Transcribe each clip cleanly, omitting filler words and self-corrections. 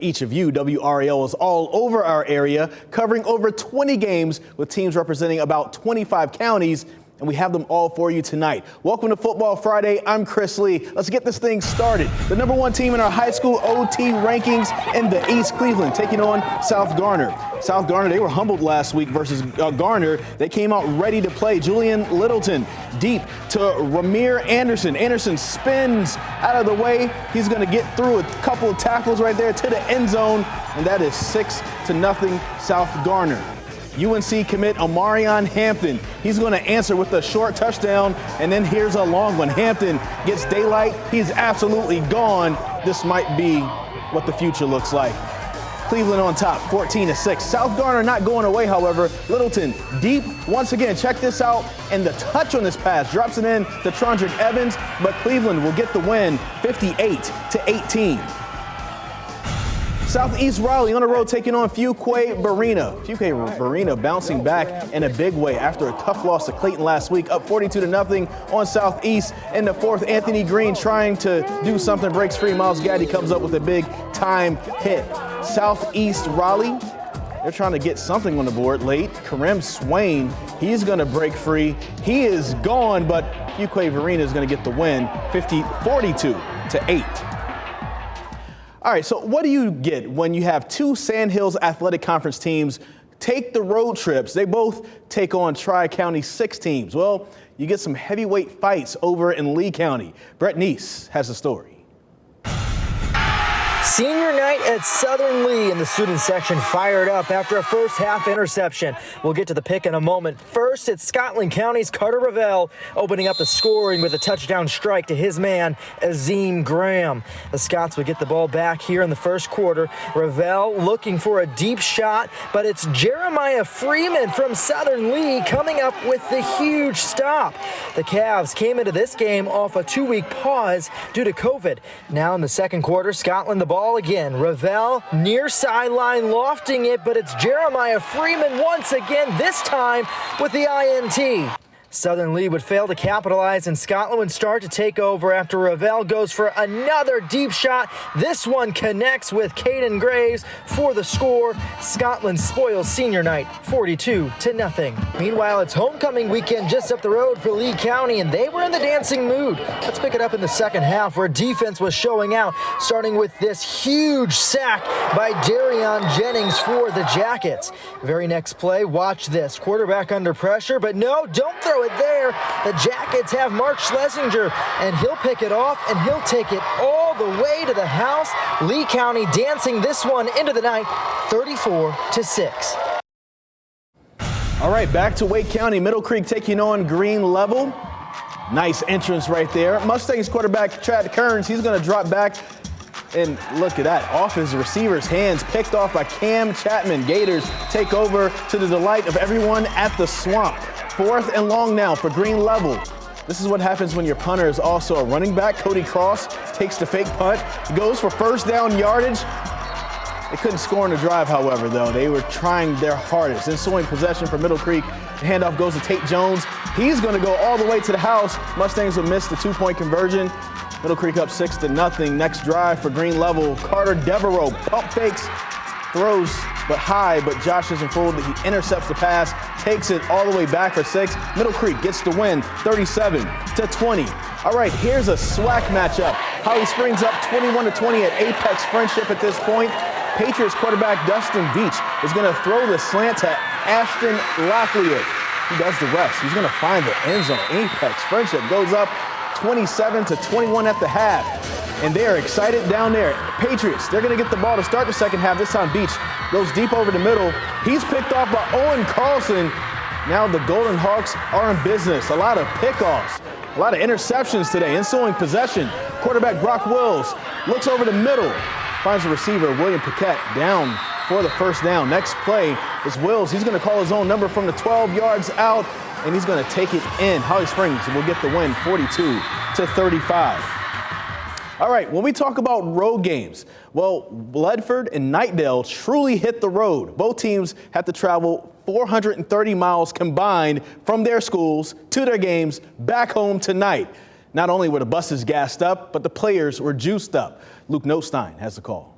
Each of you, WRAL is all over our area, covering over 20 games with teams representing about 25 counties, and we have them all for you tonight. Welcome to Football Friday. I'm Chris Lee. Let's get this thing started. The #1 team in our high school OT rankings in the East, Cleveland, taking on South Garner. South Garner, they were humbled last week versus Garner. They came out ready to play. Julian Littleton deep to Ramir Anderson. Anderson spins out of the way. He's going to get through a couple of tackles right there to the end zone, and that is 6-0 South Garner. UNC commit Omarion Hampton. He's going to answer with a short touchdown, and then here's a long one. Hampton gets daylight. He's absolutely gone. This might be what the future looks like. Cleveland on top, 14-6. South Garner not going away, however. Littleton deep once again. Check this out. And the touch on this pass drops it in to Trondrick Evans, but Cleveland will get the win, 58-18. Southeast Raleigh on the road taking on Fuquay-Varina. Fuquay-Varina bouncing back in a big way after a tough loss to Clayton last week, up 42-0 on Southeast. In the fourth, Anthony Green trying to do something, breaks free. Miles Gaddy comes up with a big time hit. Southeast Raleigh, they're trying to get something on the board late. Kareem Swain, he's going to break free. He is gone, but Fuquay-Varina is going to get the win, 42-8. All right, so what do you get when you have two Sandhills Athletic Conference teams take the road trips? They both take on Tri-County 6 teams. Well, you get some heavyweight fights over in Lee County. Brett Neese has the story. Senior night at Southern Lee, and the student section fired up after a first half interception. We'll get to the pick in a moment. First, it's Scotland County's Carter Ravel opening up the scoring with a touchdown strike to his man, Azim Graham. The Scots would get the ball back here in the first quarter. Ravel looking for a deep shot, but it's Jeremiah Freeman from Southern Lee coming up with the huge stop. The Cavs came into this game off a 2-week pause due to COVID. Now in the second quarter, Scotland the ball again. Ravel near sideline lofting it, but it's Jeremiah Freeman once again, this time with the INT. Southern Lee would fail to capitalize, and Scotland would start to take over after Ravel goes for another deep shot. This one connects with Caden Graves for the score. Scotland spoils senior night, 42-0. Meanwhile, it's homecoming weekend just up the road for Lee County, and they were in the dancing mood. Let's pick it up in the second half, where defense was showing out, starting with this huge sack by Darion Jennings for the Jackets. Very next play, watch this. Quarterback under pressure, but no, don't throw it there. The Jackets have Mark Schlesinger, and he'll pick it off, and he'll take it all the way to the house. Lee County dancing this one into the night, 34-6. All right, back to Wake County. Middle Creek taking on Green Level. Nice entrance right there. Mustangs quarterback Chad Kearns, he's going to drop back. And look at that, off his receiver's hands, picked off by Cam Chapman. Gators take over to the delight of everyone at the Swamp. 4th and long now for Green Level. This is what happens when your punter is also a running back. Cody Cross takes the fake punt, goes for first down yardage. They couldn't score in the drive, however, though. They were trying their hardest. Ensuing possession for Middle Creek. The handoff goes to Tate Jones. He's going to go all the way to the house. Mustangs will miss the 2-point conversion. Middle Creek up 6-0. Next drive for Green Level. Carter Devereaux pump fakes, throws but high, but Josh isn't fooled. He intercepts the pass, takes it all the way back for 6. Middle Creek gets the win, 37-20. All right, here's a SWAC matchup. Holly Springs up 21-20 at Apex Friendship at this point. Patriots quarterback Dustin Veach is going to throw the slant to Ashton Locklear. He does the rest. He's going to find the end zone. Apex Friendship goes up 27-21 at the half. And they are excited down there. Patriots, they're going to get the ball to start the second half. This time Beach goes deep over the middle. He's picked off by Owen Carlson. Now the Golden Hawks are in business. A lot of pickoffs, a lot of interceptions today. Ensuing possession, quarterback Brock Wills looks over the middle, finds the receiver William Paquette down for the first down. Next play is Wills. He's going to call his own number from the 12 yards out, and he's going to take it in. Holly Springs will get the win, 42-35. All right, when we talk about road games, well, Bledford and Knightdale truly hit the road. Both teams have to travel 430 miles combined from their schools to their games back home tonight. Not only were the buses gassed up, but the players were juiced up. Luke Nostein has the call.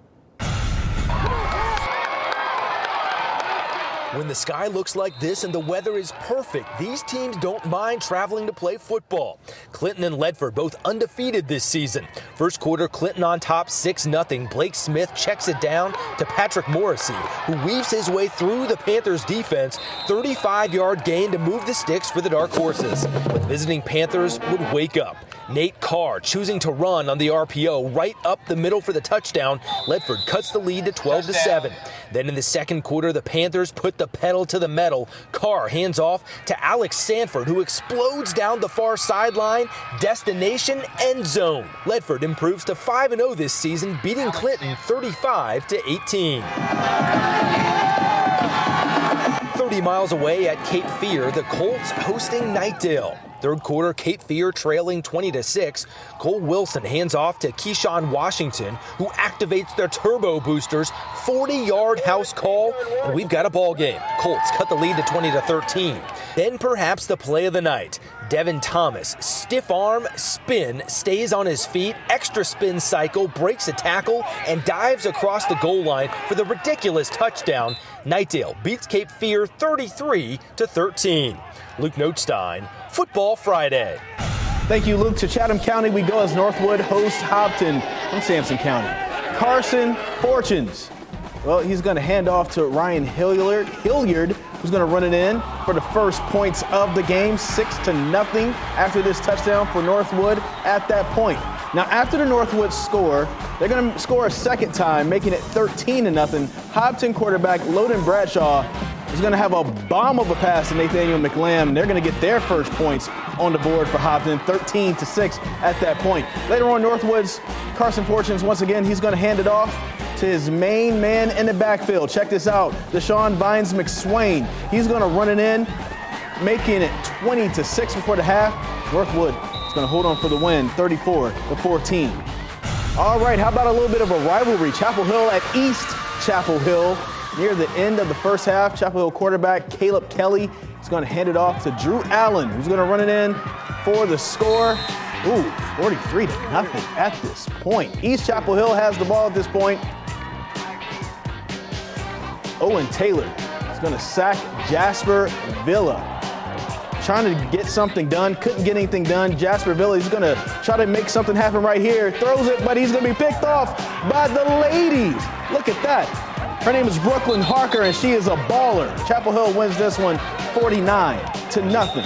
When the sky looks like this and the weather is perfect, these teams don't mind traveling to play football. Clinton and Ledford both undefeated this season. First quarter, Clinton on top 6-0. Blake Smith checks it down to Patrick Morrissey, who weaves his way through the Panthers defense. 35-yard gain to move the sticks for the Dark Horses. But the visiting Panthers would wake up. Nate Carr choosing to run on the RPO right up the middle for the touchdown. Ledford cuts the lead to 12-7. Then in the second quarter, the Panthers put the pedal to the metal. Carr hands off to Alex Sanford, who explodes down the far sideline. Destination end zone. Ledford improves to 5-0 this season, beating Clinton 35-18. 30 miles away at Cape Fear, the Colts hosting Knightdale. Third quarter, Cape Fear trailing 20-6. Cole Wilson hands off to Keyshawn Washington, who activates their turbo boosters. 40-yard house call, and we've got a ball game. Colts cut the lead to 20-13. Then perhaps the play of the night. Devin Thomas, stiff arm, spin, stays on his feet, extra spin cycle, breaks a tackle, and dives across the goal line for the ridiculous touchdown. Knightdale beats Cape Fear 33-13. Luke Notestein, Football Friday. Thank you, Luke. To Chatham County we go as Northwood hosts Hopton from Sampson County. Carson Fortunes. Well, he's going to hand off to Ryan Hilliard, who's going to run it in for the first points of the game, 6-0 after this touchdown for Northwood at that point. Now, after the Northwood score, they're going to score a second time, making it 13-0. Hopton quarterback Loden Bradshaw is going to have a bomb of a pass to Nathaniel McLam, and they're going to get their first points on the board for Hopton, 13-6 at that point. Later on, Northwood's Carson Fortunes, once again, he's going to hand it off to his main man in the backfield. Check this out, Deshaun Vines McSwain. He's going to run it in, making it 20-6 before the half. Northwood is going to hold on for the win, 34-14. All right, how about a little bit of a rivalry? Chapel Hill at East Chapel Hill. Near the end of the first half, Chapel Hill quarterback Caleb Kelly is going to hand it off to Drew Allen, who's going to run it in for the score. 43-0 at this point. East Chapel Hill has the ball at this point. Owen Taylor is going to sack Jasper Villa. Trying to get something done, couldn't get anything done. Jasper Villa is going to try to make something happen right here. Throws it, but he's going to be picked off by the ladies. Look at that. Her name is Brooklyn Harker, and she is a baller. Chapel Hill wins this one 49-0.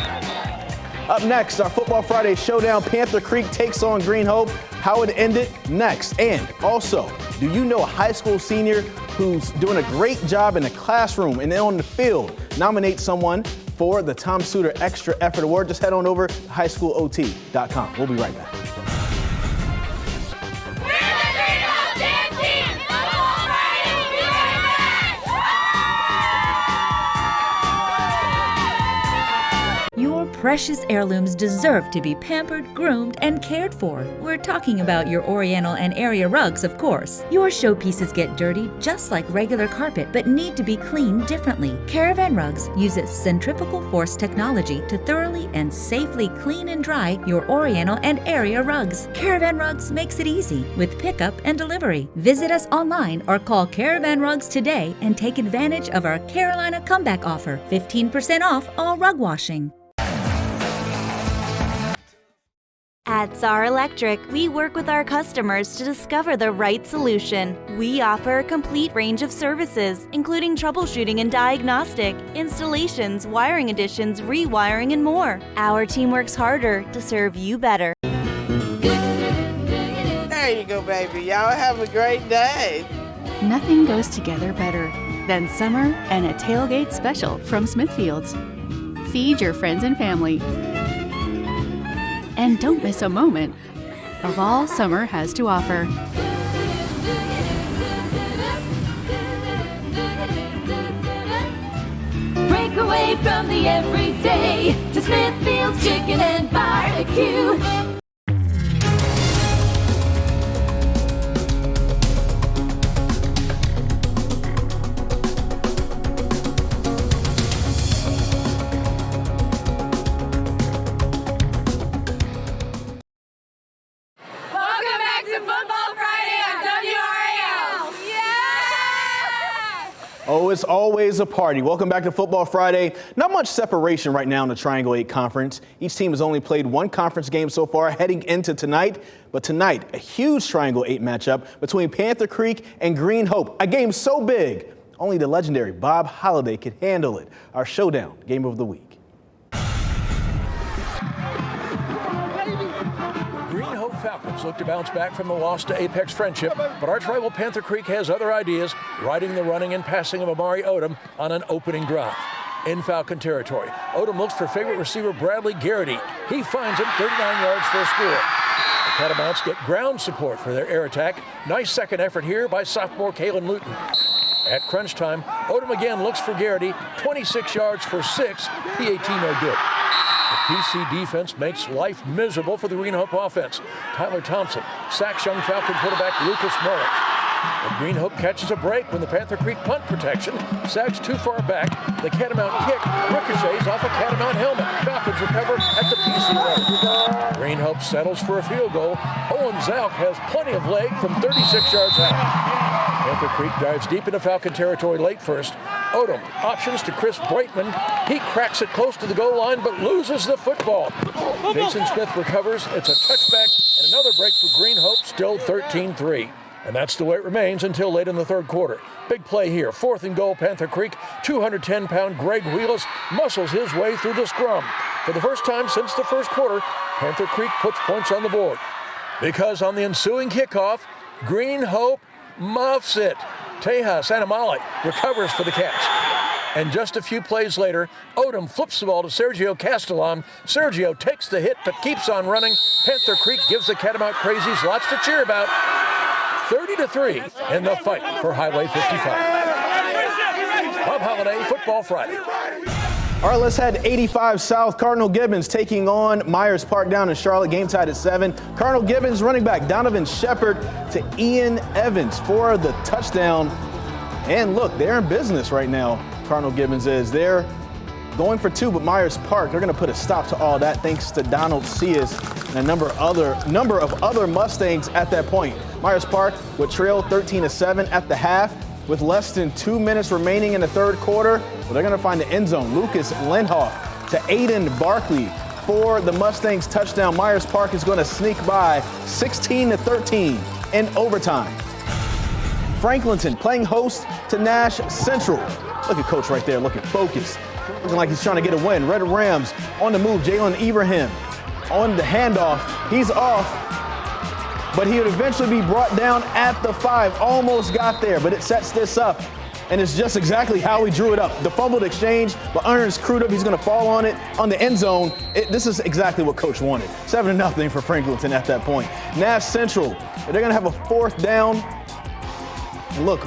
Up next, our Football Friday showdown. Panther Creek takes on Green Hope. How it ended next. And also, do you know a high school senior who's doing a great job in the classroom and then on the field? Nominate someone for the Tom Suter Extra Effort Award. Just head on over to HighSchoolOT.com. We'll be right back. Your precious heirlooms deserve to be pampered, groomed, and cared for. We're talking about your Oriental and area rugs, of course. Your showpieces get dirty just like regular carpet, but need to be cleaned differently. Caravan Rugs uses centrifugal force technology to thoroughly and safely clean and dry your Oriental and area rugs. Caravan Rugs makes it easy with pickup and delivery. Visit us online or call Caravan Rugs today and take advantage of our Carolina Comeback offer, 15% off all rug washing. At Czar Electric, we work with our customers to discover the right solution. We offer a complete range of services, including troubleshooting and diagnostic, installations, wiring additions, rewiring, and more. Our team works harder to serve you better. There you go, baby. Y'all have a great day. Nothing goes together better than summer and a tailgate special from Smithfield's. Feed your friends and family. And don't miss a moment of all summer has to offer. Break away from the everyday to Smithfield's Chicken and Barbecue. Welcome back to Football Friday on WRAL. Yeah! Oh, it's always a party. Welcome back to Football Friday. Not much separation right now in the Triangle 8 Conference. Each team has only played one conference game so far heading into tonight. But tonight, a huge Triangle 8 matchup between Panther Creek and Green Hope. A game so big, only the legendary Bob Holliday could handle it. Our showdown game of the week. Falcons look to bounce back from the loss to Apex Friendship, but arch rival Panther Creek has other ideas, riding the running and passing of Amari Odom on an opening drive. In Falcon territory, Odom looks for favorite receiver Bradley Garrity. He finds him 39 yards for a score. The Catamounts get ground support for their air attack. Nice second effort here by sophomore Kalen Luton. At crunch time, Odom again looks for Garrity, 26 yards for 6, PAT no good. The PC defense makes life miserable for the Green Hope offense. Tyler Thompson sacks young Falcon quarterback Lucas Mullins. But Green Hope catches a break when the Panther Creek punt protection sags too far back. The Catamount kick ricochets off a Catamount helmet. Falcons recover at the PC line. Green Hope settles for a field goal. Owen Zalk has plenty of leg from 36 yards out. Panther Creek dives deep into Falcon territory late first. Odom options to Chris Breitman. He cracks it close to the goal line but loses the football. Jason Smith recovers. It's a touchback and another break for Green Hope, still 13-3. And that's the way it remains until late in the third quarter. Big play here. 4th and goal, Panther Creek. 210-pound Greg Wheelis muscles his way through the scrum. For the first time since the first quarter, Panther Creek puts points on the board. Because on the ensuing kickoff, Green Hope muffs it. Tejas Anamale recovers for the catch. And just a few plays later, Odom flips the ball to Sergio Castellon. Sergio takes the hit but keeps on running. Panther Creek gives the Catamount Crazies lots to cheer about. 30-3 in the fight for Highway 55. Bob Holliday, Football Friday. All right, let's head 85 South. Cardinal Gibbons taking on Myers Park down in Charlotte. Game tied at 7. Cardinal Gibbons running back Donovan Shepard to Ian Evans for the touchdown. And look, they're in business right now. Cardinal Gibbons is. They're going for 2, but Myers Park, they're going to put a stop to all that thanks to Donald Cias and a number of other Mustangs at that point. Myers Park would trail 13-7 at the half. With less than 2 minutes remaining in the third quarter, well, they're going to find the end zone. Lucas Lindhoff to Aiden Barkley for the Mustangs touchdown. Myers Park is going to sneak by 16-13 in overtime. Franklinton playing host to Nash Central. Look at Coach right there looking focused. Looking like he's trying to get a win. Red Rams on the move. Jalen Ibrahim on the handoff. He's off, but he would eventually be brought down at the 5. Almost got there, but it sets this up. And it's just exactly how we drew it up. The fumbled exchange, but Ernest Crudup, he's going to fall on it on the end zone. This is exactly what Coach wanted. 7-0 for Franklinton at that point. Nash Central, they're going to have a 4th down. Look,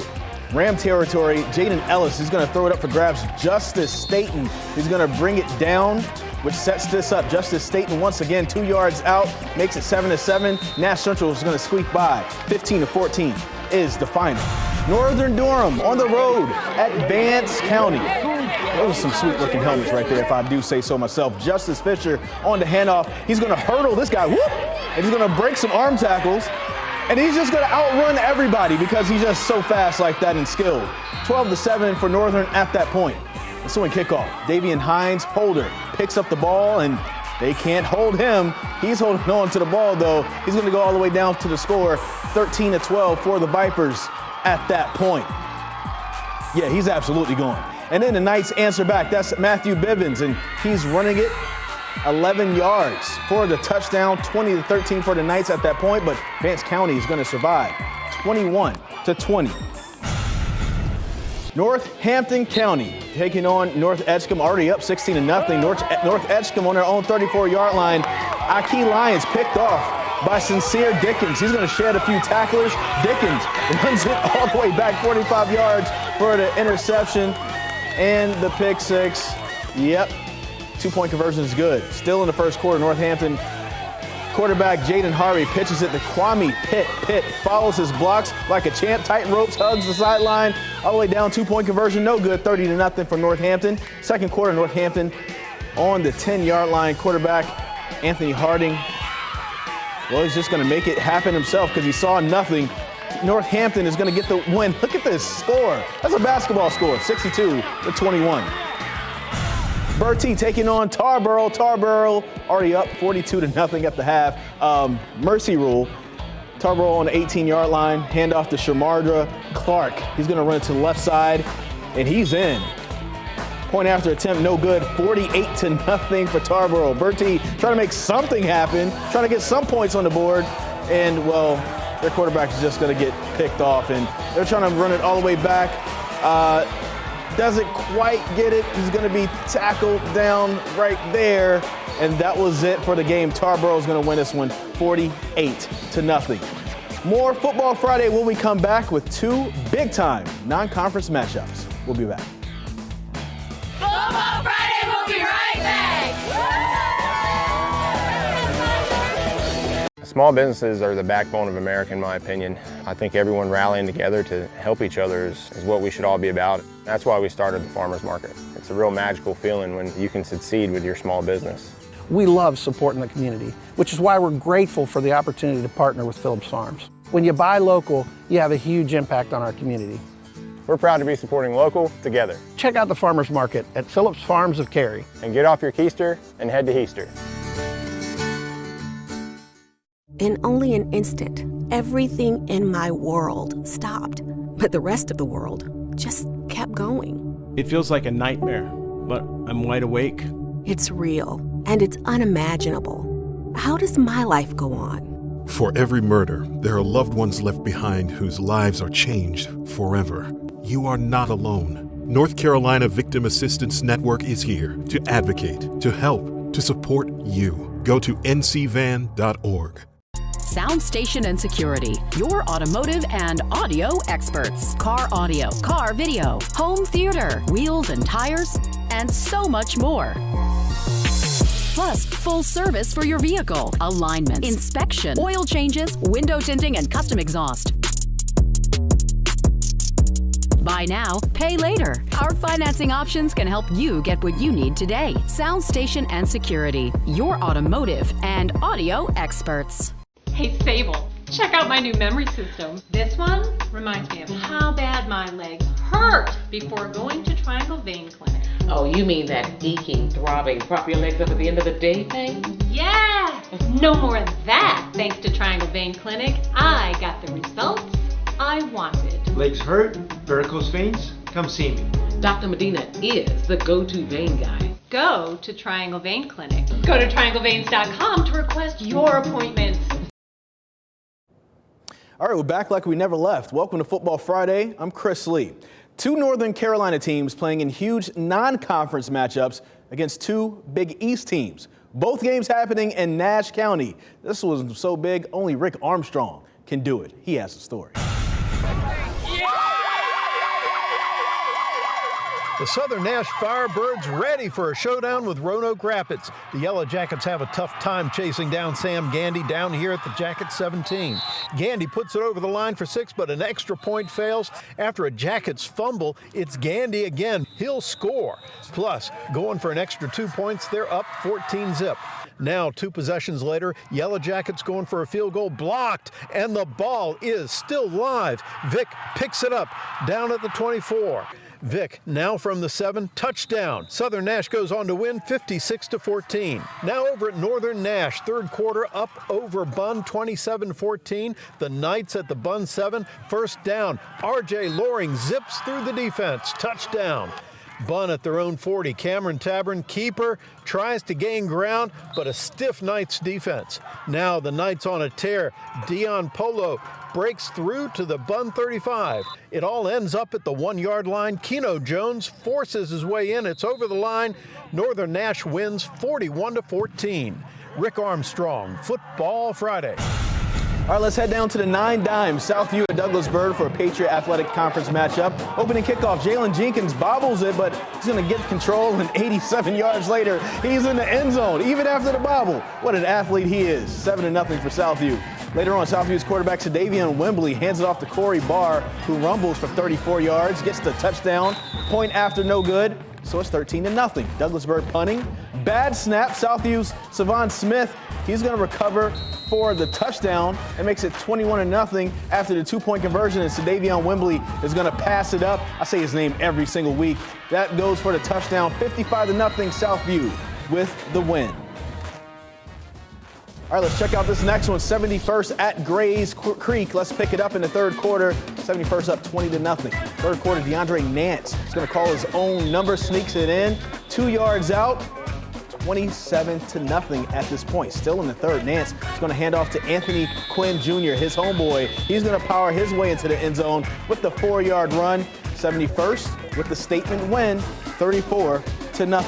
Ram territory, Jaden Ellis is going to throw it up for grabs. Justice Staten, he's going to bring it down, which sets this up. Justice Staten once again 2 yards out, makes it 7-7. Nash Central is going to squeak by. 15-14 is the final. Northern Durham on the road at Vance County. Those are some sweet-looking helmets right there, if I do say so myself. Justice Fisher on the handoff. He's going to hurdle this guy, whoop, and he's going to break some arm tackles. And he's just going to outrun everybody because he's just so fast like that and skilled. 12-7 for Northern at that point. Ensuing kickoff, Davian Hines, holder, picks up the ball, and they can't hold him. He's holding on to the ball, though. He's going to go all the way down to the score, 13-12 for the Vipers at that point. Yeah, he's absolutely going. And then the Knights answer back. That's Matthew Bivens, and he's running it 11 yards for the touchdown, 20-13 for the Knights at that point, but Vance County is going to survive, 21-20. Northampton County taking on North Edgecombe, already up 16-0. North Edgecombe on their own 34-yard line. Aki Lyons picked off by Sincere Dickens. He's going to shed a few tacklers. Dickens runs it all the way back 45 yards for the interception and the pick 6. Yep. 2-point conversion is good. Still in the first quarter, Northampton quarterback Jaden Harvey pitches it to Kwame Pitt. Pitt follows his blocks like a champ. Tighten ropes, hugs the sideline. All the way down, 2-point conversion, no good. 30-0 for Northampton. Second quarter, Northampton on the 10-yard line. Quarterback Anthony Harding, well, he's just going to make it happen himself because he saw nothing. Northampton is going to get the win. Look at this score. That's a basketball score, 62-21. Bertie taking on Tarboro. Tarboro already up 42-0 at the half. Mercy rule. Tarboro on the 18-yard line. Handoff to Shamardra Clark. He's going to run it to the left side, and he's in. Point after attempt, no good. 48-0 for Tarboro. Bertie trying to make something happen, trying to get some points on the board, and, well, their quarterback is just going to get picked off, and they're trying to run it all the way back. Doesn't quite get it. He's going to be tackled down right there, and that was it for the game. Tarboro is going to win this one 48-0. More Football Friday when we come back with two big-time non-conference matchups. We'll be back. Football Friday, we'll be right back. Small businesses are the backbone of America, in my opinion. I think everyone rallying together to help each other is what we should all be about. That's why we started the farmers market. It's a real magical feeling when you can succeed with your small business. We love supporting the community, which is why we're grateful for the opportunity to partner with Phillips Farms. When you buy local, you have a huge impact on our community. We're proud to be supporting local together. Check out the farmers market at Phillips Farms of Cary. And get off your keister and head to Heaster. In only an instant, everything in my world stopped, but the rest of the world just kept going. It feels like a nightmare, but I'm wide awake. It's real, and it's unimaginable. How does my life go on? For every murder, there are loved ones left behind whose lives are changed forever. You are not alone. North Carolina Victim Assistance Network is here to advocate, to help, to support you. Go to ncvan.org. Sound Station and Security, your automotive and audio experts. Car audio, car video, home theater, wheels and tires, and so much more. Plus, full service for your vehicle, alignments, inspection, oil changes, window tinting, and custom exhaust. Buy now, pay later. Our financing options can help you get what you need today. Sound Station and Security, your automotive and audio experts. Hey Sable, check out my new memory system. This one reminds me of how bad my legs hurt before going to Triangle Vein Clinic. Oh, you mean that aching, throbbing, prop your legs up at the end of the day thing? Yeah! No more of that, thanks to Triangle Vein Clinic. I got the results I wanted. Legs hurt? Varicose veins? Come see me. Dr. Medina is the go-to vein guy. Go to Triangle Vein Clinic. Go to triangleveins.com to request your appointment. All right, we're back like we never left. Welcome to Football Friday. I'm Chris Lee. Two Northern Carolina teams playing in huge non-conference matchups against two Big East teams. Both games happening in Nash County. This was so big, only Rick Armstrong can do it. He has the story. The Southern Nash Firebirds ready for a showdown with Roanoke Rapids. The Yellow Jackets have a tough time chasing down Sam Gandy down here at the Jackets 17. Gandy puts it over the line for 6, but an extra point fails. After a Jackets fumble, it's Gandy again. He'll score. Plus, going for an extra 2 points, they're up 14-0. Now, 2 possessions later, Yellow Jackets going for a field goal, blocked, and the ball is still live. Vic picks it up down at the 24. Vic now from the 7, touchdown. Southern Nash goes on to win 56-14. Now over at Northern Nash, third quarter up over Bunn 27-14. The Knights at the Bunn 7, first down. RJ Loring zips through the defense, touchdown. Bunn at their own 40. Cameron Tabern, keeper, tries to gain ground, but a stiff Knights defense. Now the Knights on a tear. Dion Polo breaks through to the Bunn 35. It all ends up at the 1-yard line. Keno Jones forces his way in. It's over the line. Northern Nash wins 41-14. Rick Armstrong, Football Friday. All right, let's head down to the 9 Dimes, Southview at Douglasburg for a Patriot Athletic Conference matchup. Opening kickoff, Jalen Jenkins bobbles it, but he's going to get control, and 87 yards later, he's in the end zone, even after the bobble. What an athlete he is. 7-0 for Southview. Later on, Southview's quarterback, Sadavian Wembley, hands it off to Corey Barr, who rumbles for 34 yards, gets the touchdown. Point after, no good. So it's 13-0. Douglasburg punting. Bad snap. Southview's Savon Smith, he's going to recover for the touchdown. It makes it 21-0 after the 2-point conversion, and Sadavion Wembley is going to pass it up. I say his name every single week. That goes for the touchdown. 55-0 Southview with the win. All right, let's check out this next one. 71st at Grays Creek. Let's pick it up in the third quarter. 71st up 20-0. Third quarter, DeAndre Nance is going to call his own number, sneaks it in. 2 yards out. 27-0 at this point. Still in the third, Nance is going to hand off to Anthony Quinn Jr., his homeboy. He's going to power his way into the end zone with the 4-yard run. 71st with the statement win, 34-0.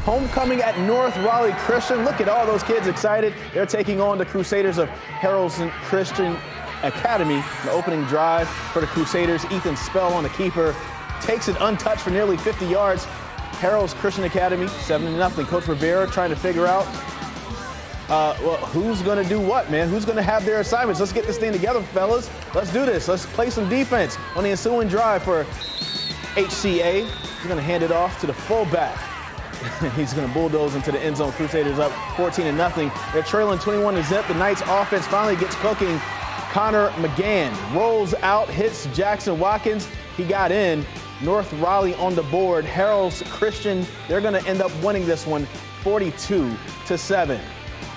Homecoming at North Raleigh Christian. Look at all those kids excited. They're taking on the Crusaders of Harrelson Christian Academy. The opening drive for the Crusaders. Ethan Spell on the keeper. Takes it untouched for nearly 50 yards. Harrell's Christian Academy, 7-0. Coach Rivera trying to figure out who's going to do what, man. Who's going to have their assignments? Let's get this thing together, fellas. Let's do this. Let's play some defense on the ensuing drive for HCA. He's going to hand it off to the fullback. He's going to bulldoze into the end zone. Crusaders up 14-0. They're trailing 21-0. The Knights offense finally gets cooking. Connor McGann rolls out, hits Jackson Watkins. He got in. North Raleigh on the board. Harrell's Christian, they're going to end up winning this one 42-7.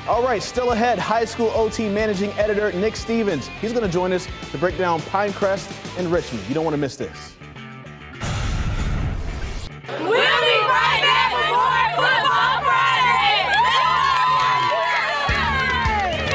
All right, still ahead, High School OT managing editor Nick Stevens. He's going to join us to break down Pinecrest and Richmond. You don't want to miss this. We'll be right back with more Football Friday!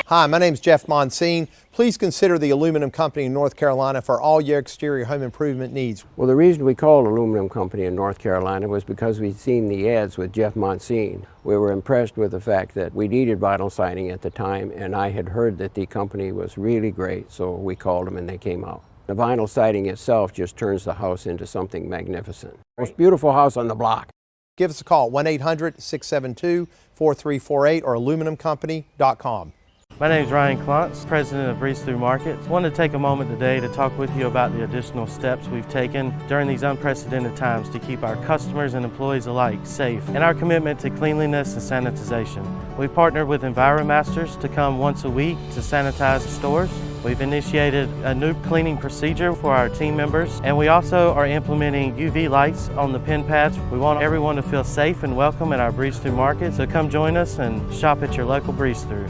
Hi, my name is Jeff Monsine. Please consider the Aluminum Company in North Carolina for all your exterior home improvement needs. Well, the reason we called Aluminum Company in North Carolina was because we'd seen the ads with Jeff Monsine. We were impressed with the fact that we needed vinyl siding at the time, and I had heard that the company was really great, so we called them and they came out. The vinyl siding itself just turns the house into something magnificent. Most beautiful house on the block. Give us a call, 1-800-672-4348 or aluminumcompany.com. My name is Ryan Klontz, president of Breeze Through Markets. I wanted to take a moment today to talk with you about the additional steps we've taken during these unprecedented times to keep our customers and employees alike safe, and our commitment to cleanliness and sanitization. We've partnered with EnviroMasters to come once a week to sanitize the stores. We've initiated a new cleaning procedure for our team members, and we also are implementing UV lights on the pin pads. We want everyone to feel safe and welcome at our Breeze Through Market, so come join us and shop at your local Breeze Through.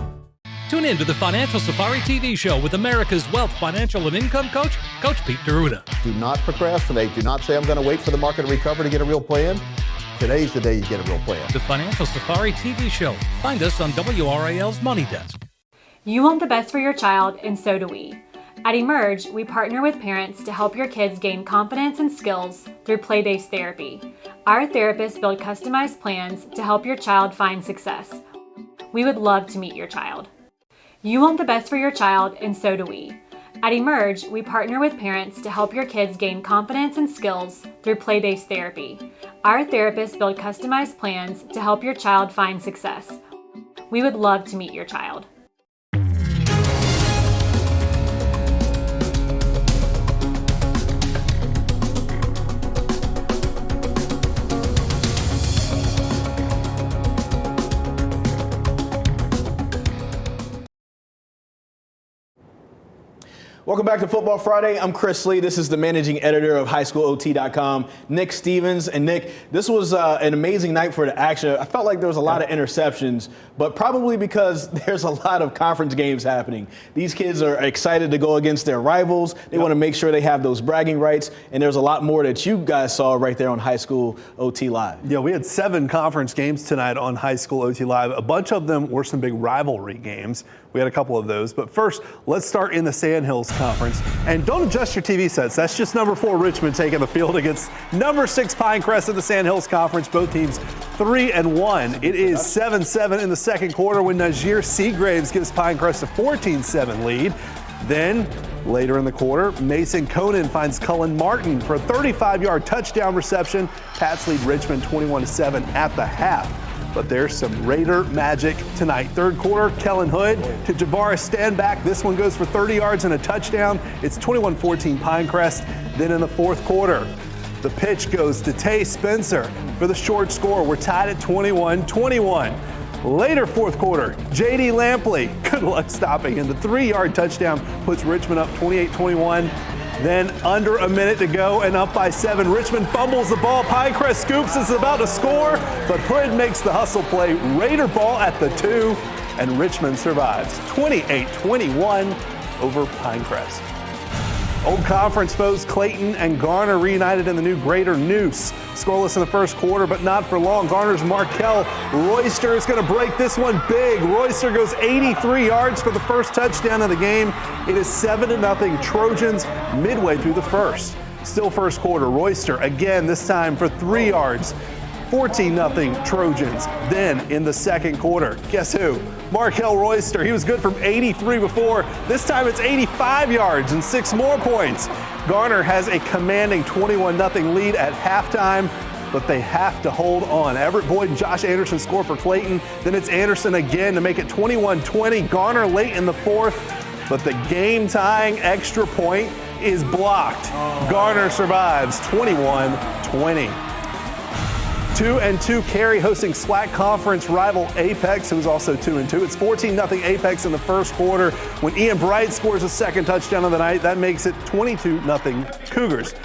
Tune in to the Financial Safari TV show with America's wealth, financial, and income coach, Coach Pete D'Arruda. Do not procrastinate. Do not say, I'm going to wait for the market to recover to get a real plan. Today's the day you get a real plan. The Financial Safari TV show. Find us on WRAL's Money Desk. You want the best for your child, and so do we. At Emerge, we partner with parents to help your kids gain confidence and skills through play-based therapy. Our therapists build customized plans to help your child find success. We would love to meet your child. You want the best for your child, and so do we. At Emerge, we partner with parents to help your kids gain confidence and skills through play-based therapy. Our therapists build customized plans to help your child find success. We would love to meet your child. Welcome back to Football Friday. I'm Chris Lee. This is the managing editor of HighSchoolOT.com, Nick Stevens. And Nick, this was an amazing night for the action. I felt like there was a lot of interceptions, but probably because there's a lot of conference games happening. These kids are excited to go against their rivals. They want to make sure they have those bragging rights. And there's a lot more that you guys saw right there on HighSchoolOT Live. Yeah, we had 7 conference games tonight on HighSchoolOT Live. A bunch of them were some big rivalry games. We had a couple of those. But first, let's start in the Sandhills Conference. And don't adjust your TV sets. That's just number 4 Richmond taking the field against number 6 Pinecrest in the Sandhills Conference. Both teams 3-1. It is 7-7 in the second quarter when Najir Seagraves gives Pinecrest a 14-7 lead. Then, later in the quarter, Mason Conan finds Cullen Martin for a 35-yard touchdown reception. Pats lead Richmond 21-7 at the half. But there's some Raider magic tonight. Third quarter, Kellen Hood to Javaris Standback. This one goes for 30 yards and a touchdown. It's 21-14 Pinecrest. Then in the fourth quarter, The pitch goes to Tay Spencer for the short score. We're tied at 21-21. Later fourth quarter, J.D. Lampley, good luck stopping, and the 3-yard touchdown puts Richmond up 28-21. Then under a minute to go and up by 7. Richmond fumbles the ball. Pinecrest scoops, is about to score, but Hood makes the hustle play. Raider ball at the 2, and Richmond survives 28-21 over Pinecrest. Old conference foes Clayton and Garner reunited in the new Greater Noose. Scoreless in the first quarter, but not for long. Garner's Markel Royster is going to break this one big. Royster goes 83 yards for the first touchdown of the game. It is 7-0 Trojans midway through the first. Still first quarter. Royster again, this time for 3 yards. 14-0 Trojans. Then in the second quarter, guess who? Markel Royster. He was good from 83 before. This time it's 85 yards and 6 more points. Garner has a commanding 21-0 lead at halftime, but they have to hold on. Everett Boyd and Josh Anderson score for Clayton. Then it's Anderson again to make it 21-20. Garner late in the fourth, but the game-tying extra point is blocked. Garner survives 21-20. 2-2 Cary hosting SWAC conference rival Apex, who's also 2-2. It's 14-0 Apex in the first quarter. When Ian Bright scores a second touchdown of the night, that makes it 22-0 Cougars.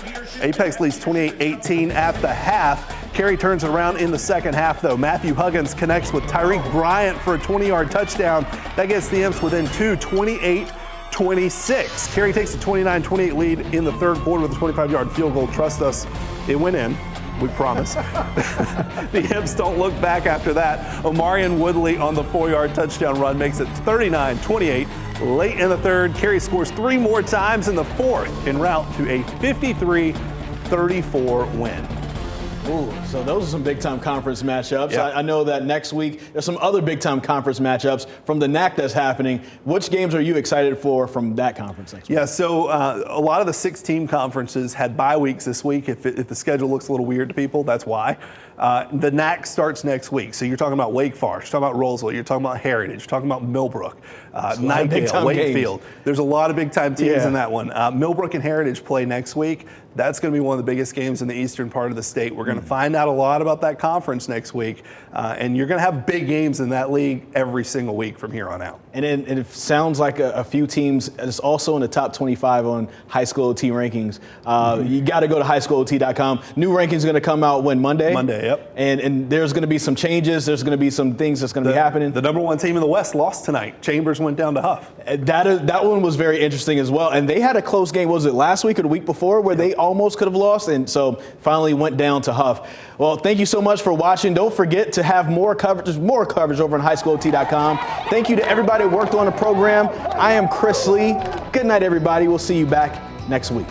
Apex leads 28-18 at the half. Cary turns it around in the second half, though. Matthew Huggins connects with Tyreek Bryant for a 20-yard touchdown. That gets the Imps within 2, 28-26. Cary takes a 29-28 lead in the third quarter with a 25-yard field goal. Trust us, it went in. We promise. The Imps don't look back after that. Omarion Woodley on the 4-yard touchdown run makes it 39-28. Late in the third, Cary scores 3 more times in the fourth en route to a 53-34 win. Ooh, so those are some big-time conference matchups. Yep. I know that next week there's some other big-time conference matchups from the NAC that's happening. Which games are you excited for from that conference next week? Yeah, so a lot of the 6-team conferences had bye weeks this week. If the schedule looks a little weird to people, that's why. The NAC starts next week. So you're talking about Wake Forest, you're talking about Roseville, you're talking about Heritage, you're talking about Millbrook, Nightdale, Wakefield. Games. There's a lot of big-time teams in that one. Millbrook and Heritage play next week. That's going to be one of the biggest games in the eastern part of the state. We're going to find out a lot about that conference next week, and you're going to have big games in that league every single week from here on out. And it sounds like a few teams that's also in the top 25 on HighSchoolOT rankings. You got to go to HighSchoolOT.com. New rankings are going to come out when Monday. Monday, yep. And there's going to be some changes. There's going to be some things that's going to be happening. The number 1 team in the West lost tonight. Chambers went down to Huff. That one was very interesting as well. And they had a close game. Was it last week or the week before where they almost could have lost? And so finally went down to Huff. Well, thank you so much for watching. Don't forget to have more coverage. There's more coverage over on HighSchoolOT.com. Thank you to everybody who worked on the program. I am Chris Lee. Good night, everybody. We'll see you back next week.